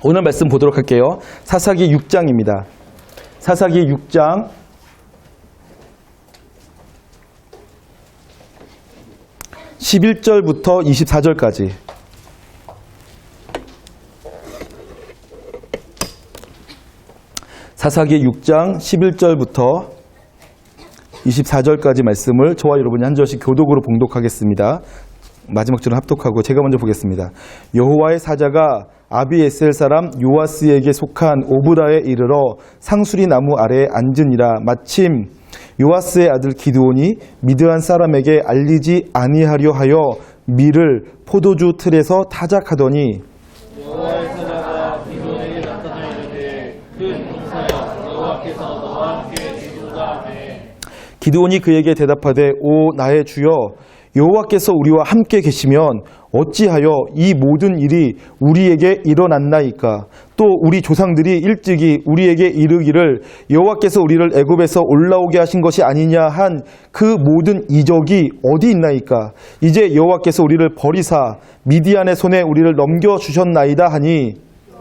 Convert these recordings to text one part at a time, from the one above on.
오늘 말씀 보도록 할게요. 사사기 6장입니다. 사사기 6장 11절부터 24절까지. 사사기 6장 11절부터 24절까지 말씀을 저와 여러분이 한 절씩 교독으로 봉독하겠습니다. 마지막 줄은 합독하고 제가 먼저 보겠습니다. 여호와의 사자가 아비에셀 사람 요아스에게 속한 오브라에 이르러 상수리 나무 아래에 앉으니라. 마침 요아스의 아들 기드온이 미드안 사람에게 알리지 아니하려 하여 밀을 포도주 틀에서 타작하더니 여호와의 사자가 기드온에게 나타나 이르되 큰 용사여 여호와께서 너와 함께 계시도다 하매 기드온이 그에게 대답하되 오 나의 주여 여호와께서 우리와 함께 계시면 어찌하여 이 모든 일이 우리에게 일어났나이까. 또 우리 조상들이 일찍이 우리에게 이르기를 여호와께서 우리를 애굽에서 올라오게 하신 것이 아니냐 한 그 모든 이적이 어디 있나이까. 이제 여호와께서 우리를 버리사 미디안의 손에 우리를 넘겨주셨나이다 하니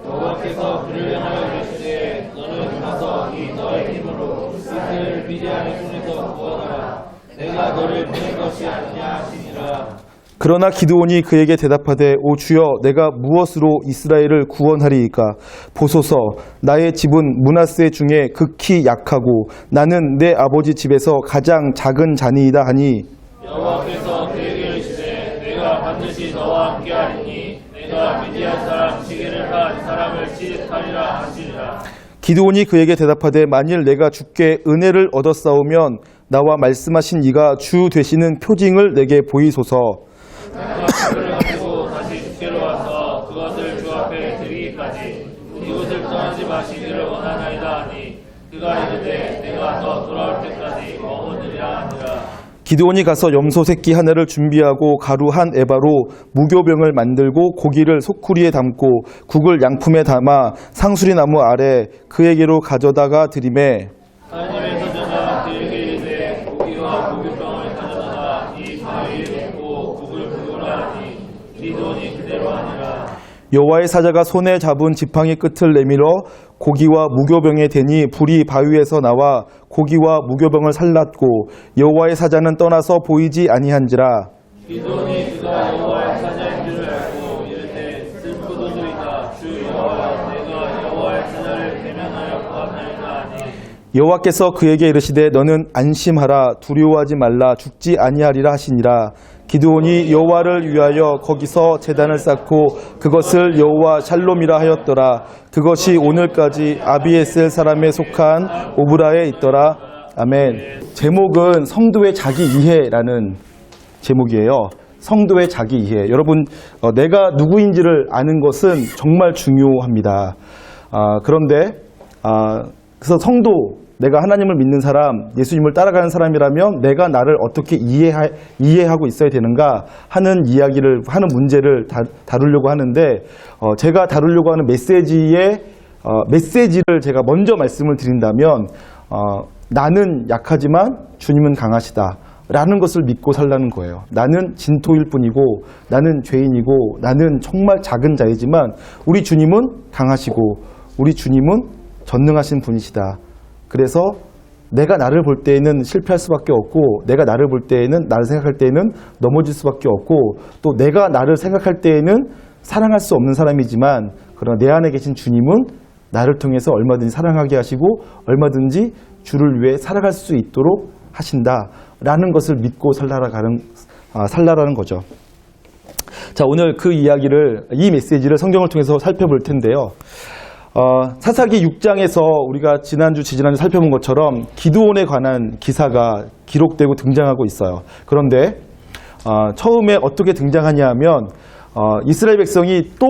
여호와께서 그를 향하여 이르시되 너는 가서 이 너의 힘으로 이스라엘을 미디안의 손에서 구원하라. 내가 너를 보낸 것이 아니냐 하시니라. 그러나 기드온이 그에게 대답하되 오 주여 내가 무엇으로 이스라엘을 구원하리이까. 보소서 나의 집은 므낫세 중에 극히 약하고 나는 내 아버지 집에서 가장 작은 자니이다 하니 여호와께서 그에게 이르시되 내가 반드시 너와 함께하리니 내가 미디안 사람 시게를 한 사람을 취직하리라 하시니라. 기드온이 그에게 대답하되 만일 내가 주께 은혜를 얻었사오면 나와 말씀하신 이가 주 되시는 표징을 내게 보이소서. 내가 그를 가지고 다시 주께로 와서 그것을 주 앞에 드리기까지 이곳을 떠나지 마시기를 원하나이다 하니 그가 이르되 내가 너 돌아올 때까지 머무르리라 하니라. 기드온이 가서 염소 새끼 하나를 준비하고 가루 한 에바로 무교병을 만들고 고기를 소쿠리에 담고 국을 양품에 담아 상수리 나무 아래 그에게로 가져다가 드리매 하나님의 사자가 그에게 이르되 고기와 무교병을 가져다가 이 바위에 붓고 국을 부으라 하니 기드온이 그대로 하니라. 여호와의 사자가 손에 잡은 지팡이 끝을 내밀어 고기와 무교병에 대니 불이 바위에서 나와 고기와 무교병을 살랐고 여호와의 사자는 떠나서 보이지 아니한지라. 기드온이 그가 여호와의 사자인 줄을 알고 이르되 쓴 포도주이다. 주 여호와 내가 여호와의 사자를 대면하여 보았나이다 하니 여호와께서 그에게 이르시되 너는 안심하라 두려워하지 말라 죽지 아니하리라 하시니라. 기드온이 여호와를 위하여 거기서 제단을 쌓고 그것을 여호와 샬롬이라 하였더라. 그것이 오늘까지 아비에셀 사람에 속한 오브라에 있더라. 아멘. 제목은 성도의 자기 이해라는 제목이에요. 성도의 자기 이해. 여러분 내가 누구인지를 아는 것은 정말 중요합니다. 그런데 그래서 성도 내가 하나님을 믿는 사람, 예수님을 따라가는 사람이라면 내가 나를 어떻게 이해하고 있어야 되는가 하는 이야기를, 하는 문제를 다루려고 하는데 제가 다루려고 하는 메시지를 제가 먼저 말씀을 드린다면 나는 약하지만 주님은 강하시다 라는 것을 믿고 살라는 거예요. 나는 진토일 뿐이고 나는 죄인이고 나는 정말 작은 자이지만 우리 주님은 강하시고 우리 주님은 전능하신 분이시다. 그래서 내가 나를 볼 때에는 실패할 수밖에 없고 내가 나를 볼 때에는 나를 생각할 때에는 넘어질 수밖에 없고 또 내가 나를 생각할 때에는 사랑할 수 없는 사람이지만 그러나 내 안에 계신 주님은 나를 통해서 얼마든지 사랑하게 하시고 얼마든지 주를 위해 살아갈 수 있도록 하신다라는 것을 믿고 살라라는 거죠. 자, 오늘 그 이야기를, 이 메시지를 성경을 통해서 살펴볼 텐데요. 사사기 6장에서 우리가 지난주 살펴본 것처럼 기드온에 관한 기사가 기록되고 등장하고 있어요. 그런데 처음에 어떻게 등장하냐 하면 이스라엘 백성이 또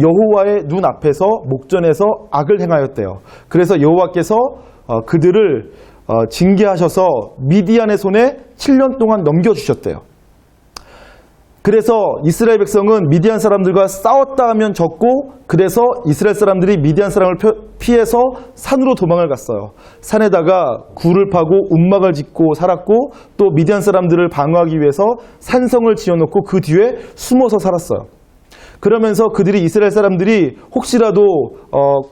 여호와의 눈 앞에서 목전에서 악을 행하였대요. 그래서 여호와께서 그들을 징계하셔서 미디안의 손에 7년 동안 넘겨주셨대요. 그래서 이스라엘 백성은 미디안 사람들과 싸웠다 하면 졌고 그래서 이스라엘 사람들이 미디안 사람을 피해서 산으로 도망을 갔어요. 산에다가 굴을 파고 움막을 짓고 살았고 또 미디안 사람들을 방어하기 위해서 산성을 지어놓고 그 뒤에 숨어서 살았어요. 그러면서 그들이 이스라엘 사람들이 혹시라도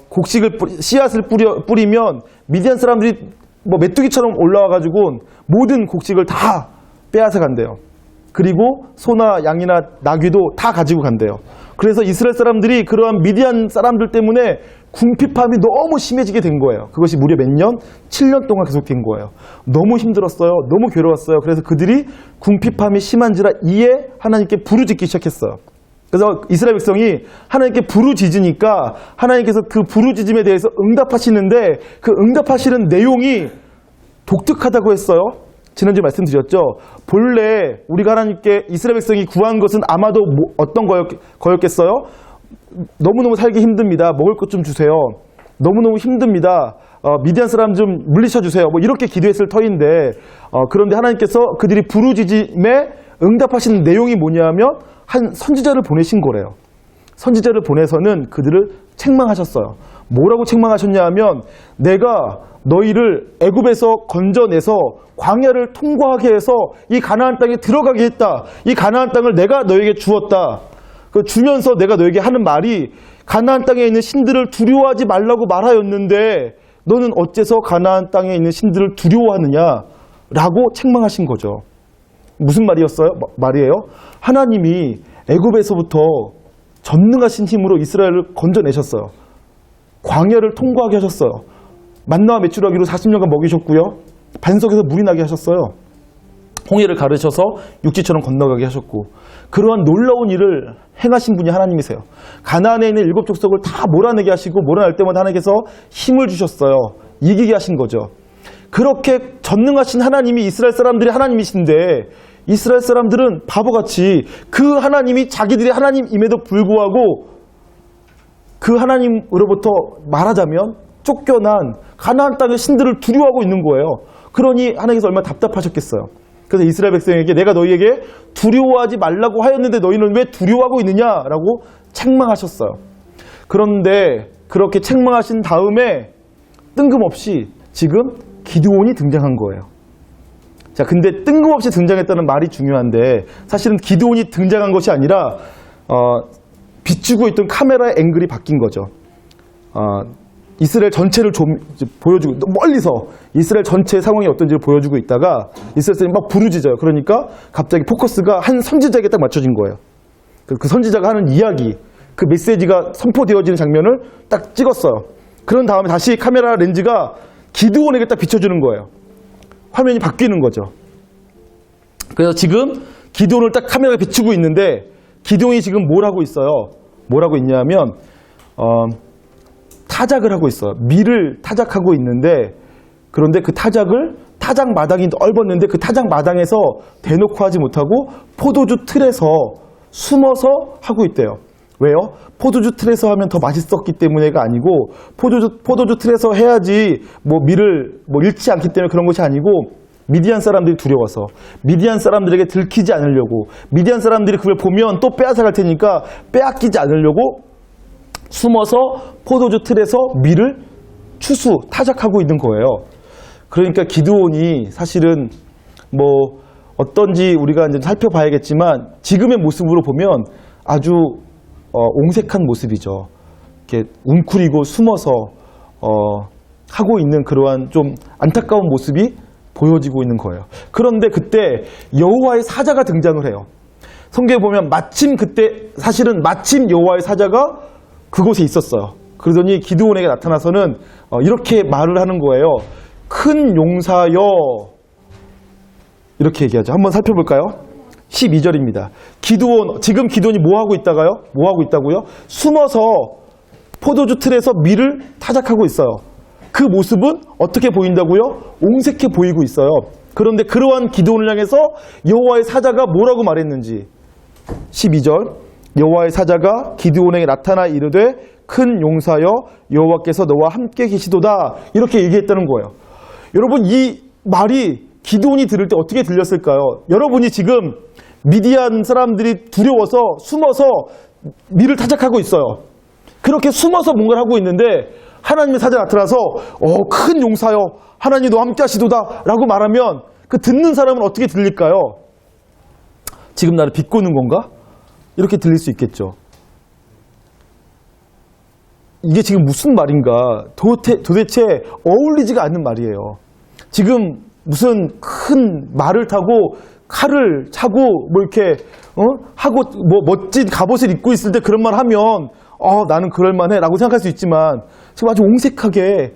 곡식을 씨앗을 뿌리면 미디안 사람들이 뭐 메뚜기처럼 올라와가지고 모든 곡식을 다 빼앗아 간대요. 그리고 소나 양이나 나귀도 다 가지고 간대요. 그래서 이스라엘 사람들이 그러한 미디안 사람들 때문에 궁핍함이 너무 심해지게 된 거예요. 그것이 무려 몇 년? 7년 동안 계속된 거예요. 너무 힘들었어요. 너무 괴로웠어요. 그래서 그들이 궁핍함이 심한지라 이에 하나님께 부르짖기 시작했어요. 그래서 이스라엘 백성이 하나님께 부르짖으니까 하나님께서 그 부르짖음에 대해서 응답하시는데 그 응답하시는 내용이 독특하다고 했어요. 지난주에 말씀드렸죠. 본래 우리가 하나님께 이스라엘 백성이 구한 것은 아마도 어떤 거였겠어요? 너무너무 살기 힘듭니다. 먹을 것 좀 주세요. 너무너무 힘듭니다. 미디안 사람 좀 물리쳐 주세요. 뭐 이렇게 기도했을 터인데 그런데 하나님께서 그들이 부르짖음에 응답하시는 내용이 뭐냐면 한 선지자를 보내신 거래요. 선지자를 보내서는 그들을 책망하셨어요. 뭐라고 책망하셨냐 하면 내가 너희를 애굽에서 건져내서 광야를 통과하게 해서 이 가나안 땅에 들어가게 했다. 이 가나안 땅을 내가 너에게 주었다. 그 주면서 내가 너에게 하는 말이 가나안 땅에 있는 신들을 두려워하지 말라고 말하였는데 너는 어째서 가나안 땅에 있는 신들을 두려워하느냐라고 책망하신 거죠. 무슨 말이에요? 하나님이 애굽에서부터 전능하신 힘으로 이스라엘을 건져내셨어요. 광야를 통과하게 하셨어요. 만나와 메추라기로 40년간 먹이셨고요. 반석에서 물이 나게 하셨어요. 홍해를 가르셔서 육지처럼 건너가게 하셨고 그러한 놀라운 일을 행하신 분이 하나님이세요. 가나안에 있는 7 족속을 다 몰아내게 하시고 몰아낼 때마다 하나님께서 힘을 주셨어요. 이기게 하신 거죠. 그렇게 전능하신 하나님이 이스라엘 사람들이 하나님이신데 이스라엘 사람들은 바보같이 그 하나님이 자기들의 하나님임에도 불구하고 그 하나님으로부터 말하자면 쫓겨난 가나안 땅의 신들을 두려워하고 있는 거예요. 그러니 하나님께서 얼마나 답답하셨겠어요. 그래서 이스라엘 백성에게 내가 너희에게 두려워하지 말라고 하였는데 너희는 왜 두려워하고 있느냐라고 책망하셨어요. 그런데 그렇게 책망하신 다음에 뜬금없이 지금 기드온이 등장한 거예요. 자, 근데 뜬금없이 등장했다는 말이 중요한데 사실은 기드온이 등장한 것이 아니라 비추고 있던 카메라의 앵글이 바뀐 거죠. 이스라엘 전체를 좀 보여주고 멀리서 이스라엘 전체의 상황이 어떤지를 보여주고 있다가 이스라엘 사람이 막 부르짖어요. 그러니까 갑자기 포커스가 한 선지자에게 딱 맞춰진 거예요. 그 선지자가 하는 이야기, 그 메시지가 선포되어지는 장면을 딱 찍었어요. 그런 다음에 다시 카메라 렌즈가 기드온에게 딱 비춰주는 거예요. 화면이 바뀌는 거죠. 그래서 지금 기드온을 딱 카메라가 비추고 있는데 기드온이 지금 뭘 하고 있어요? 뭘 하고 있냐면 타작을 하고 있어요. 밀을 타작하고 있는데 그런데 그 타작을 타작 마당이 넓었는데 그 타작 마당에서 대놓고 하지 못하고 포도주 틀에서 숨어서 하고 있대요. 왜요? 포도주 틀에서 하면 더 맛있었기 때문에가 아니고 포도주 틀에서 해야지 뭐 밀을 잃지 않기 때문에 그런 것이 아니고 미디안 사람들이 두려워서 미디안 사람들에게 들키지 않으려고 미디안 사람들이 그걸 보면 또 빼앗아갈 테니까 빼앗기지 않으려고 숨어서 포도주 틀에서 밀을 타작하고 있는 거예요. 그러니까 기드온이 사실은 뭐 어떤지 우리가 이제 살펴봐야겠지만 지금의 모습으로 보면 아주 옹색한 모습이죠. 이렇게 웅크리고 숨어서 하고 있는 그러한 좀 안타까운 모습이 보여지고 있는 거예요. 그런데 그때 여호와의 사자가 등장을 해요. 성경에 보면 마침 여호와의 사자가 그곳에 있었어요. 그러더니 기드온에게 나타나서는 이렇게 말을 하는 거예요. 큰 용사여 이렇게 얘기하죠. 한번 살펴볼까요? 12절입니다. 지금 기드온이 뭐 하고 있다고요? 숨어서 포도주 틀에서 밀을 타작하고 있어요. 그 모습은 어떻게 보인다고요? 옹색해 보이고 있어요. 그런데 그러한 기드온을 향해서 여호와의 사자가 뭐라고 말했는지 12절 여호와의 사자가 기드온에게 나타나 이르되 큰 용사여 여호와께서 너와 함께 계시도다 이렇게 얘기했다는 거예요. 여러분 이 말이 기드온이 들을 때 어떻게 들렸을까요? 여러분이 지금 미디안 사람들이 두려워서 숨어서 밀을 타작하고 있어요. 그렇게 숨어서 뭔가를 하고 있는데 하나님의 사자가 나타나서 큰 용사여 하나님 너와 함께 하시도다 라고 말하면 그 듣는 사람은 어떻게 들릴까요? 지금 나를 비꼬는 건가? 이렇게 들릴 수 있겠죠. 이게 지금 무슨 말인가 도대체 어울리지가 않는 말이에요. 지금 무슨 큰 말을 타고 칼을 차고 뭐 이렇게 하고 뭐 멋진 갑옷을 입고 있을 때 그런 말 하면 나는 그럴만해 라고 생각할 수 있지만 지금 아주 옹색하게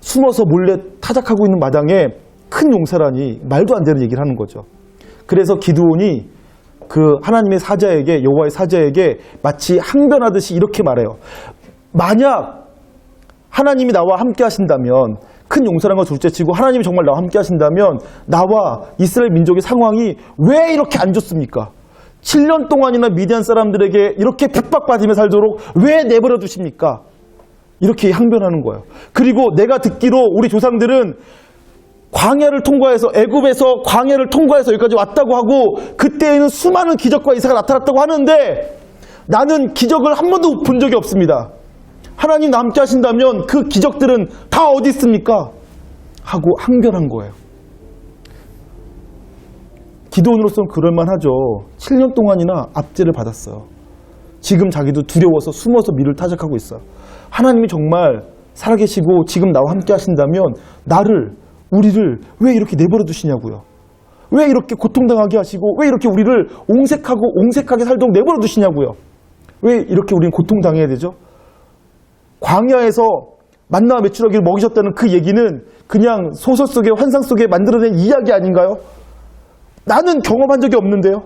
숨어서 몰래 타작하고 있는 마당에 큰 용사라니 말도 안 되는 얘기를 하는 거죠. 그래서 기드온이 그 하나님의 사자에게, 여호와의 사자에게 마치 항변하듯이 이렇게 말해요. 만약 하나님이 나와 함께 하신다면, 큰 용사란 걸 둘째치고 하나님이 정말 나와 함께 하신다면 나와 이스라엘 민족의 상황이 왜 이렇게 안 좋습니까? 7년 동안이나 미디안 사람들에게 이렇게 핍박받으며 살도록 왜 내버려 두십니까? 이렇게 항변하는 거예요. 그리고 내가 듣기로 우리 조상들은 광야를 통과해서, 애굽에서 광야를 통과해서 여기까지 왔다고 하고 그때에는 수많은 기적과 이사가 나타났다고 하는데 나는 기적을 한 번도 본 적이 없습니다. 하나님 나 함께 하신다면 그 기적들은 다 어디 있습니까? 하고 항변한 거예요. 기드온으로서는 그럴만하죠. 7년 동안이나 압제를 받았어요. 지금 자기도 두려워서 숨어서 미를 타작하고 있어요. 하나님이 정말 살아계시고 지금 나와 함께 하신다면 우리를 왜 이렇게 내버려 두시냐고요. 왜 이렇게 고통당하게 하시고 왜 이렇게 우리를 옹색하게 살도록 내버려 두시냐고요. 왜 이렇게 우리는 고통당해야 되죠? 광야에서 만나와 메추라기를 먹이셨다는 그 얘기는 그냥 소설 속에, 환상 속에 만들어낸 이야기 아닌가요? 나는 경험한 적이 없는데요.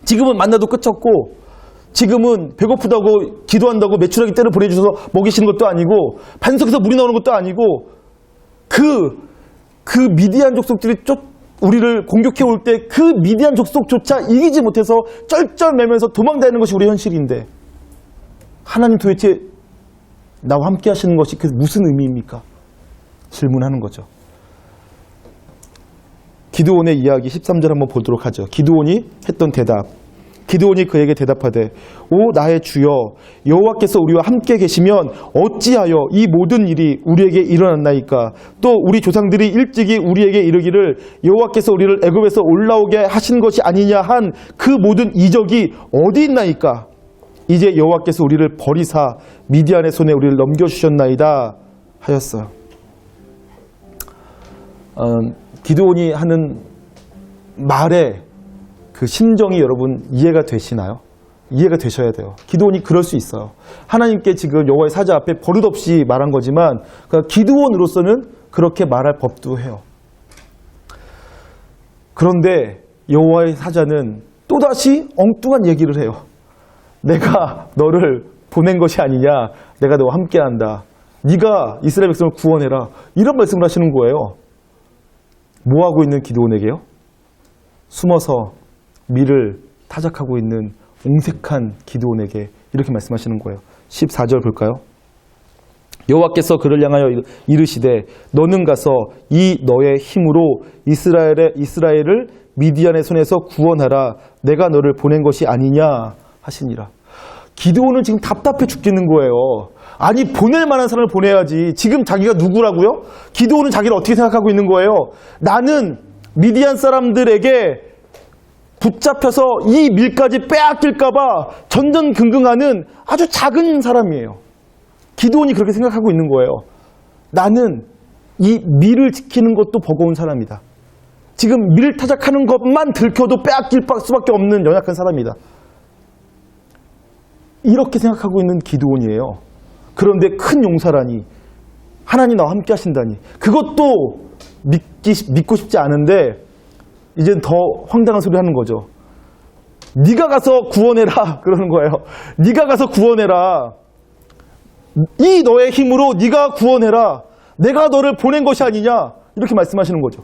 지금은 만나도 끝없고 지금은 배고프다고 기도한다고 메추라기 떼를 보내주셔서 먹이시는 것도 아니고 반석에서 물이 나오는 것도 아니고 그 미디안 족속들이 우리를 공격해 올 때 그 미디안 족속조차 이기지 못해서 쩔쩔매면서 도망다니는 것이 우리의 현실인데 하나님 도대체 나와 함께 하시는 것이 그 무슨 의미입니까? 질문하는 거죠. 기드온의 이야기 13절 한번 보도록 하죠. 기드온이 했던 대답. 기드온이 그에게 대답하되 오 나의 주여 여호와께서 우리와 함께 계시면 어찌하여 이 모든 일이 우리에게 일어났나이까. 또 우리 조상들이 일찍이 우리에게 이르기를 여호와께서 우리를 애굽에서 올라오게 하신 것이 아니냐 한 그 모든 이적이 어디 있나이까. 이제 여호와께서 우리를 버리사 미디안의 손에 우리를 넘겨주셨나이다 하였어요. 기드온이 하는 말에 그 심정이 여러분 이해가 되시나요? 이해가 되셔야 돼요. 기드온이 그럴 수 있어요. 하나님께 지금 여호와의 사자 앞에 버릇없이 말한 거지만 그러니까 기드온으로서는 그렇게 말할 법도 해요. 그런데 여호와의 사자는 또다시 엉뚱한 얘기를 해요. 내가 너를 보낸 것이 아니냐. 내가 너와 함께한다. 네가 이스라엘 백성을 구원해라. 이런 말씀을 하시는 거예요. 뭐하고 있는 기드온에게요? 숨어서 미를 타작하고 있는 옹색한 기드온에게 이렇게 말씀하시는 거예요. 14절 볼까요? 여호와께서 그를 향하여 이르시되 너는 가서 이 너의 힘으로 이스라엘을 미디안의 손에서 구원하라. 내가 너를 보낸 것이 아니냐 하시니라. 기드온은 지금 답답해 죽겠는 거예요. 아니 보낼 만한 사람을 보내야지. 지금 자기가 누구라고요? 기드온은 자기를 어떻게 생각하고 있는 거예요? 나는 미디안 사람들에게 붙잡혀서 이 밀까지 빼앗길까 봐 전전긍긍하는 아주 작은 사람이에요. 기드온이 그렇게 생각하고 있는 거예요. 나는 이 밀을 지키는 것도 버거운 사람이다. 지금 밀 타작하는 것만 들켜도 빼앗길 수밖에 없는 연약한 사람이다. 이렇게 생각하고 있는 기드온이에요. 그런데 큰 용사라니, 하나님 나와 함께 하신다니, 그것도 믿고 싶지 않은데 이젠 더 황당한 소리 하는 거죠. 네가 가서 구원해라 그러는 거예요. 네가 가서 구원해라. 이 너의 힘으로 네가 구원해라. 내가 너를 보낸 것이 아니냐. 이렇게 말씀하시는 거죠.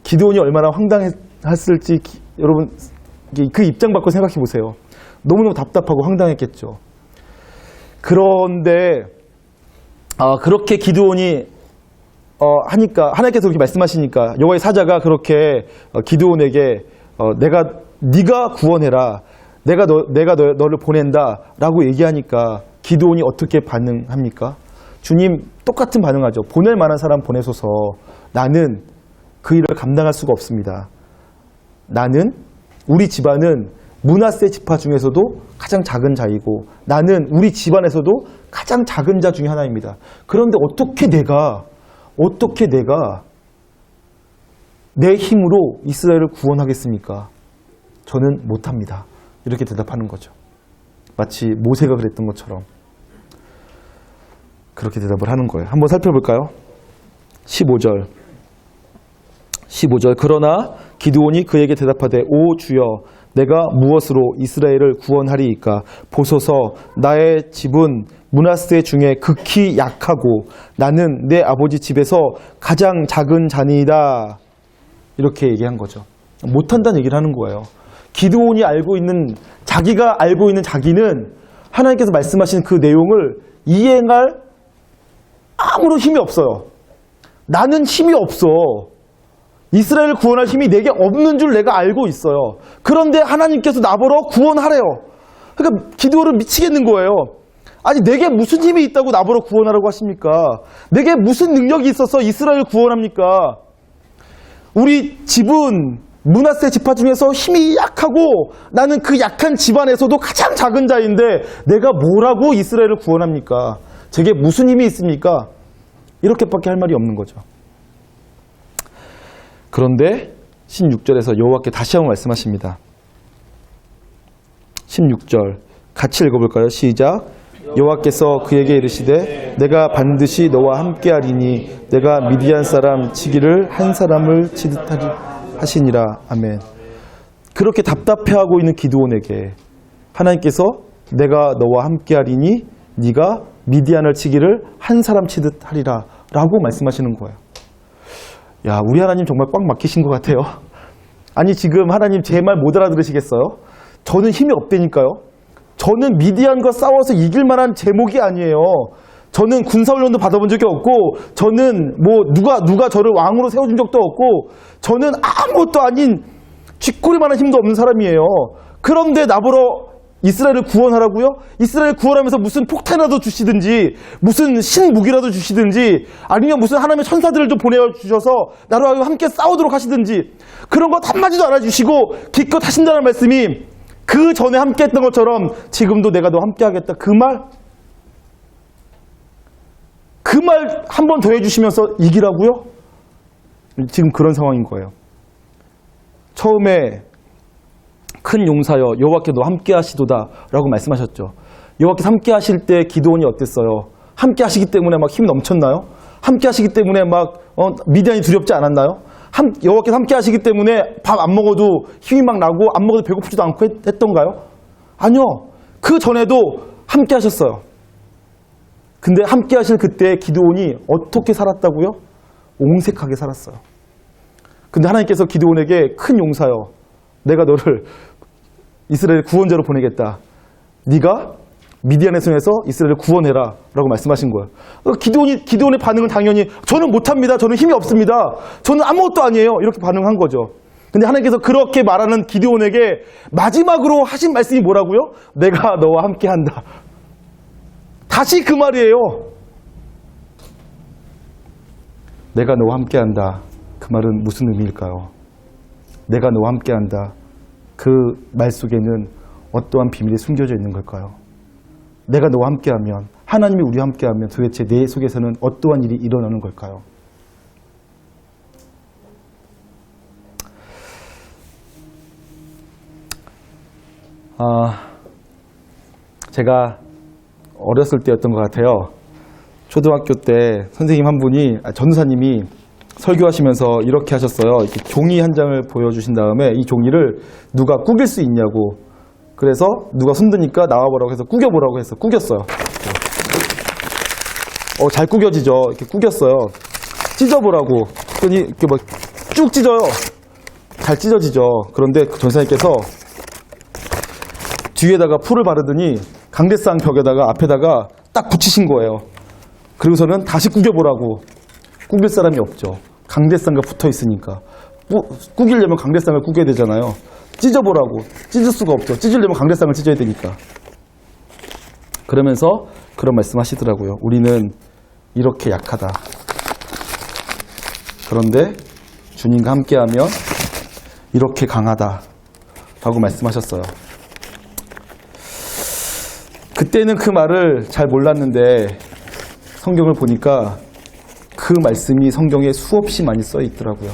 기드온이 얼마나 황당했을지 여러분 그 입장 바꿔 생각해 보세요. 너무너무 답답하고 황당했겠죠. 그런데 그렇게 기드온이 하니까 하나님께서 그렇게 말씀하시니까 여호와의 사자가 그렇게 기드온에게 네가 구원해라. 내가 너를 보낸다라고 얘기하니까 기드온이 어떻게 반응합니까? 주님 똑같은 반응하죠. 보낼 만한 사람 보내소서. 나는 그 일을 감당할 수가 없습니다. 우리 집안은 므낫세 지파 중에서도 가장 작은 자이고 나는 우리 집안에서도 가장 작은 자 중에 하나입니다. 그런데 어떻게 내가 내 힘으로 이스라엘을 구원하겠습니까? 저는 못합니다. 이렇게 대답하는 거죠. 마치 모세가 그랬던 것처럼 그렇게 대답을 하는 거예요. 한번 살펴볼까요? 15절 그러나 기드온이 그에게 대답하되 오 주여 내가 무엇으로 이스라엘을 구원하리이까 보소서 나의 집은 므낫세 중에 극히 약하고 나는 내 아버지 집에서 가장 작은 자니이다. 이렇게 얘기한 거죠. 못한다는 얘기를 하는 거예요. 기드온이 자기가 알고 있는 자기는 하나님께서 말씀하신 그 내용을 이행할 아무런 힘이 없어요. 나는 힘이 없어. 이스라엘을 구원할 힘이 내게 없는 줄 내가 알고 있어요. 그런데 하나님께서 나보러 구원하래요. 그러니까 기드온은 미치겠는 거예요. 아니 내게 무슨 힘이 있다고 나보러 구원하라고 하십니까? 내게 무슨 능력이 있어서 이스라엘을 구원합니까? 우리 집은 므낫세 지파 중에서 힘이 약하고 나는 그 약한 집안에서도 가장 작은 자인데 내가 뭐라고 이스라엘을 구원합니까? 제게 무슨 힘이 있습니까? 이렇게밖에 할 말이 없는 거죠. 그런데 16절에서 여호와께 다시 한번 말씀하십니다. 16절 같이 읽어볼까요? 시작. 여호와께서 그에게 이르시되 내가 반드시 너와 함께하리니 내가 미디안 사람 치기를 한 사람을 치듯 하시니라. 아멘. 그렇게 답답해하고 있는 기드온에게 하나님께서 내가 너와 함께하리니 네가 미디안을 치기를 한 사람 치듯 하리라 라고 말씀하시는 거예요. 야, 우리 하나님 정말 꽉 막히신 것 같아요. 아니 지금 하나님 제 말 못 알아들으시겠어요? 저는 힘이 없다니까요. 저는 미디안과 싸워서 이길 만한 제목이 아니에요. 저는 군사훈련도 받아본 적이 없고 저는 뭐 누가 저를 왕으로 세워준 적도 없고 저는 아무것도 아닌 쥐꼬리만한 힘도 없는 사람이에요. 그런데 나보러 이스라엘을 구원하라고요? 이스라엘 구원하면서 무슨 폭탄이라도 주시든지 무슨 신무기라도 주시든지 아니면 무슨 하나님의 천사들을 좀 보내주셔서 나로 함께 싸우도록 하시든지 그런 것 한마디도 안 해주시고 기껏 하신다는 말씀이 그 전에 함께 했던 것처럼 지금도 내가 너 함께 하겠다. 그 말 한 번 더 해주시면서 이기라고요? 지금 그런 상황인 거예요. 처음에 큰 용사여 여호와께 너 함께 하시도다 라고 말씀하셨죠. 여호와께서 함께 하실 때 기드온이 어땠어요? 함께 하시기 때문에 막 힘이 넘쳤나요? 함께 하시기 때문에 막 미디안이 두렵지 않았나요? 여호와께서 함께 하시기 때문에 밥 안 먹어도 힘이 막 나고 안 먹어도 배고프지도 않고 했던가요? 아니요. 그 전에도 함께 하셨어요. 근데 함께 하실 그때 기드온이 어떻게 살았다고요? 옹색하게 살았어요. 근데 하나님께서 기드온에게 큰 용사여 내가 너를 이스라엘 구원자로 보내겠다. 네가 미디안의 손에서 이스라엘을 구원해라 라고 말씀하신 거예요. 기드온의 반응은 당연히 저는 못합니다. 저는 힘이 없습니다. 저는 아무것도 아니에요. 이렇게 반응한 거죠. 근데 하나님께서 그렇게 말하는 기드온에게 마지막으로 하신 말씀이 뭐라고요? 내가 너와 함께 한다. 다시 그 말이에요. 내가 너와 함께 한다. 그 말은 무슨 의미일까요? 내가 너와 함께 한다. 그 말 속에는 어떠한 비밀이 숨겨져 있는 걸까요? 내가 너와 함께하면 하나님이 우리와 함께하면 도대체 내 속에서는 어떠한 일이 일어나는 걸까요? 제가 어렸을 때였던 것 같아요. 초등학교 때 선생님 한 분이 전도사님이 설교하시면서 이렇게 하셨어요. 이렇게 종이 한 장을 보여주신 다음에 이 종이를 누가 구길 수 있냐고. 그래서 누가 손드니까 나와보라고 해서 구겨보라고 해서 구겼어요. 잘 구겨지죠. 이렇게 구겼어요. 찢어보라고. 그랬더니 이렇게 막 쭉 찢어요. 잘 찢어지죠. 그런데 전사님께서 뒤에다가 풀을 바르더니 강대상 벽에다가 앞에다가 딱 붙이신 거예요. 그리고서는 다시 구겨보라고. 구길 사람이 없죠. 강대상과 붙어 있으니까. 구기려면 강대상을 구겨야 되잖아요. 찢어보라고. 찢을 수가 없죠. 찢으려면 강대상을 찢어야 되니까. 그러면서 그런 말씀 하시더라고요. 우리는 이렇게 약하다. 그런데 주님과 함께하면 이렇게 강하다. 라고 말씀하셨어요. 그때는 그 말을 잘 몰랐는데 성경을 보니까 그 말씀이 성경에 수없이 많이 써 있더라고요.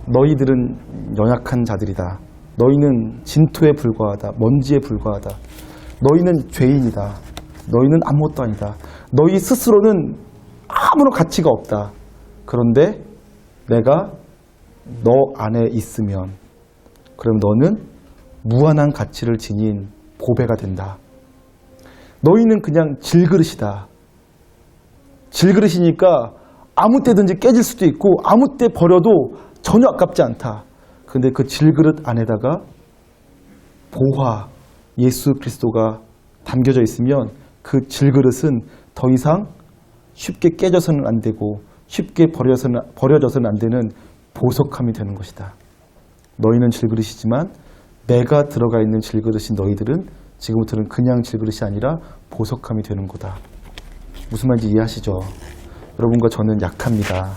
너희들은 연약한 자들이다. 너희는 진토에 불과하다. 먼지에 불과하다. 너희는 죄인이다. 너희는 아무것도 아니다. 너희 스스로는 아무런 가치가 없다. 그런데 내가 너 안에 있으면 그럼 너는 무한한 가치를 지닌 보배가 된다. 너희는 그냥 질그릇이다. 질그릇이니까 아무 때든지 깨질 수도 있고 아무 때 버려도 전혀 아깝지 않다. 그런데 그 질그릇 안에다가 보화 예수 그리스도가 담겨져 있으면 그 질그릇은 더 이상 쉽게 깨져서는 안 되고 쉽게 버려져서는 안 되는 보석함이 되는 것이다. 너희는 질그릇이지만 내가 들어가 있는 질그릇인 너희들은 지금부터는 그냥 질그릇이 아니라 보석함이 되는 거다. 무슨 말인지 이해하시죠? 여러분과 저는 약합니다.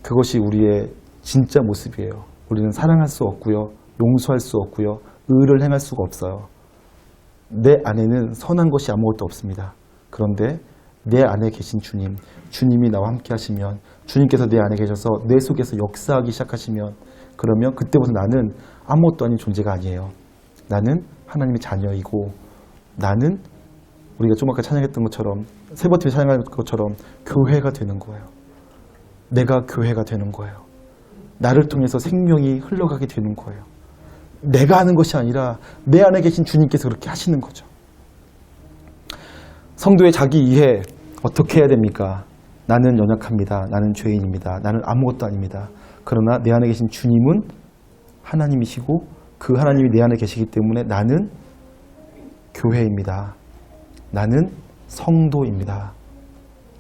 그것이 우리의 진짜 모습이에요. 우리는 사랑할 수 없고요. 용서할 수 없고요. 의를 행할 수가 없어요. 내 안에는 선한 것이 아무것도 없습니다. 그런데 내 안에 계신 주님, 주님이 나와 함께 하시면, 주님께서 내 안에 계셔서 내 속에서 역사하기 시작하시면, 그러면 그때부터 나는 아무것도 아닌 존재가 아니에요. 나는 하나님의 자녀이고, 나는 우리가 좀 아까 찬양했던 것처럼, 세 번째 찬양한 것처럼 교회가 되는 거예요. 내가 교회가 되는 거예요. 나를 통해서 생명이 흘러가게 되는 거예요. 내가 하는 것이 아니라 내 안에 계신 주님께서 그렇게 하시는 거죠. 성도의 자기 이해 어떻게 해야 됩니까? 나는 연약합니다. 나는 죄인입니다. 나는 아무것도 아닙니다. 그러나 내 안에 계신 주님은 하나님이시고 그 하나님이 내 안에 계시기 때문에 나는 교회입니다. 나는 성도입니다.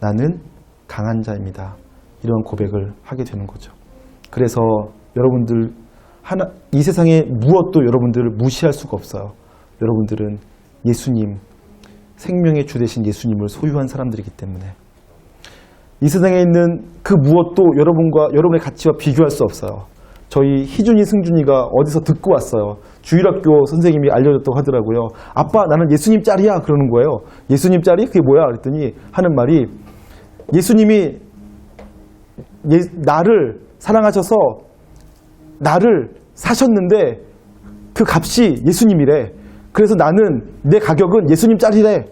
나는 강한 자입니다. 이런 고백을 하게 되는 거죠. 그래서 여러분들 이 세상에 무엇도 여러분들을 무시할 수가 없어요. 여러분들은 예수님, 생명의 주 되신 예수님을 소유한 사람들이기 때문에 이 세상에 있는 그 무엇도 여러분의 가치와 비교할 수 없어요. 저희 희준이, 승준이가 어디서 듣고 왔어요. 주일학교 선생님이 알려줬다고 하더라고요. 아빠, 나는 예수님 짤이야. 그러는 거예요. 예수님 짤이? 그게 뭐야? 그랬더니 하는 말이 예수님이 나를 사랑하셔서 나를 사셨는데 그 값이 예수님이래. 그래서 나는 내 가격은 예수님 짤이래.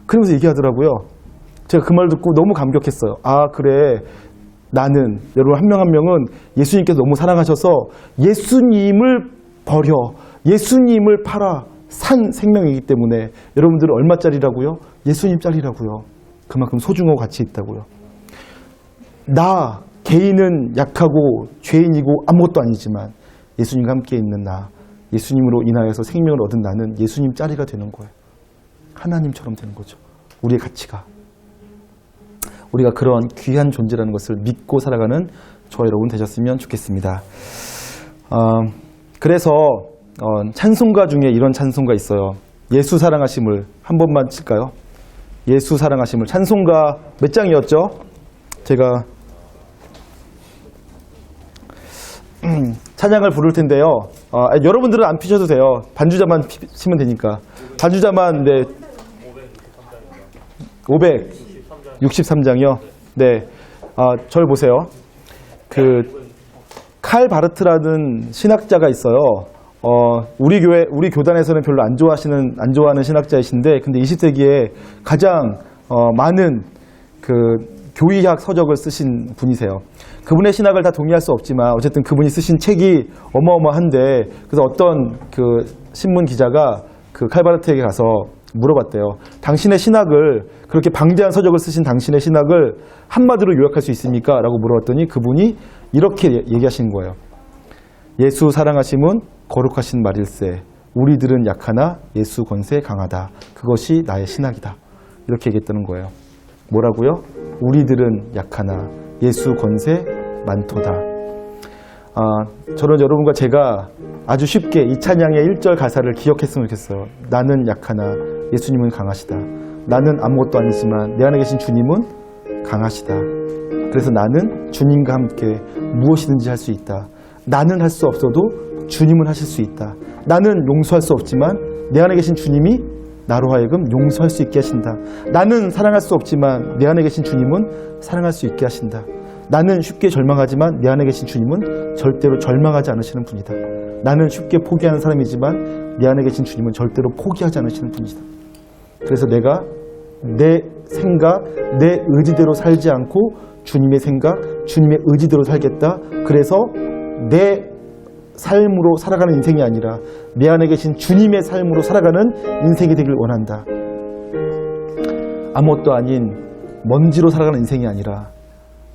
그러면서 얘기하더라고요. 제가 그 말 듣고 너무 감격했어요. 아, 그래. 나는, 여러분 한 명 한 명은 예수님께서 너무 사랑하셔서 예수님을 버려, 예수님을 팔아 산 생명이기 때문에 여러분들은 얼마짜리라고요? 예수님 짤이라고요. 그만큼 소중하고 가치 있다고요. 나 개인은 약하고 죄인이고 아무것도 아니지만 예수님과 함께 있는 나, 예수님으로 인하여서 생명을 얻은 나는 예수님 짤이가 되는 거예요. 하나님처럼 되는 거죠. 우리의 가치가. 우리가 그런 귀한 존재라는 것을 믿고 살아가는 저와 여러분 되셨으면 좋겠습니다. 그래서 찬송가 중에 이런 찬송가 있어요. 예수 사랑하심을 한 번만 칠까요? 예수 사랑하심을. 찬송가 몇 장이었죠? 제가 찬양을 부를 텐데요. 여러분들은 안 피셔도 돼요. 반주자만 치면 되니까. 반주자만, 네. 563장이요? 네. 저를 보세요. 칼 바르트라는 신학자가 있어요. 우리 교단에서는 별로 안 좋아하는 신학자이신데, 근데 20세기에 가장 많은 교의학 서적을 쓰신 분이세요. 그분의 신학을 다 동의할 수 없지만 어쨌든 그분이 쓰신 책이 어마어마한데, 그래서 어떤 신문 기자가 칼바르트에게 가서 물어봤대요. 당신의 신학을, 그렇게 방대한 서적을 쓰신 당신의 신학을 한마디로 요약할 수 있습니까? 라고 물어봤더니 그분이 이렇게 얘기하시는 거예요. 예수 사랑하심은 거룩하신 말일세. 우리들은 약하나 예수 권세 강하다. 그것이 나의 신학이다. 이렇게 얘기했다는 거예요. 뭐라고요? 우리들은 약하나 예수 권세 많도다. 저는 여러분과 제가 아주 쉽게 이 찬양의 1절 가사를 기억했으면 좋겠어요. 나는 약하나 예수님은 강하시다. 나는 아무것도 아니지만 내 안에 계신 주님은 강하시다. 그래서 나는 주님과 함께 무엇이든지 할 수 있다. 나는 할 수 없어도 주님은 하실 수 있다. 나는 용서할 수 없지만 내 안에 계신 주님이 나로 하여금 용서할 수 있게 하신다. 나는 사랑할 수 없지만 내 안에 계신 주님은 사랑할 수 있게 하신다. 나는 쉽게 절망하지만 내 안에 계신 주님은 절대로 절망하지 않으시는 분이다. 나는 쉽게 포기하는 사람이지만 내 안에 계신 주님은 절대로 포기하지 않으시는 분이다. 그래서 내가 내 생각, 내 의지대로 살지 않고 주님의 생각, 주님의 의지대로 살겠다. 그래서 내 삶으로 살아가는 인생이 아니라 내 안에 계신 주님의 삶으로 살아가는 인생이 되길 원한다. 아무것도 아닌 먼지로 살아가는 인생이 아니라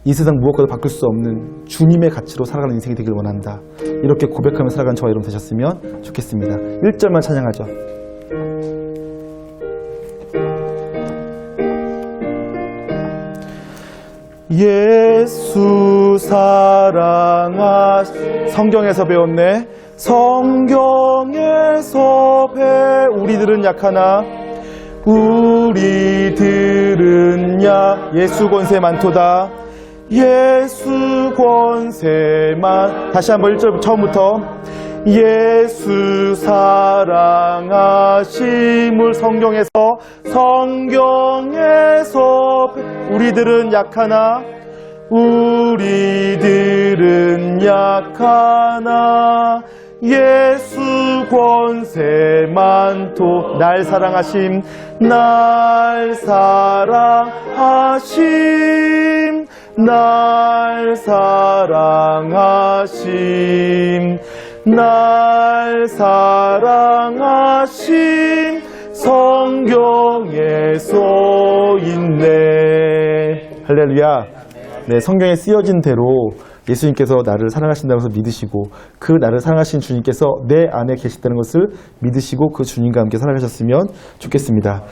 이 세상 무엇과도 바꿀 수 없는 주님의 가치로 살아가는 인생이 되길 원한다. 이렇게 고백하며 살아가는 저와 여러분 되셨으면 좋겠습니다. 1절만 찬양하죠. 예수 사랑하시 성경에서 배웠네. 성경에서 우리들은 약하나 우리들은 예수 권세 많도다. 예수 권세만 다시 한번 1절 처음부터 예수 사랑하심을 성경에서 우리들은 약하나 우리들은 약하나 예수 권세 많도 날 사랑하심 날 사랑하심 날 사랑하심 날 사랑하심 성경에 써 있네. 할렐루야. 네, 성경에 쓰여진 대로 예수님께서 나를 사랑하신다는 것을 믿으시고 그 나를 사랑하신 주님께서 내 안에 계시다는 것을 믿으시고 그 주님과 함께 살아가셨으면 좋겠습니다.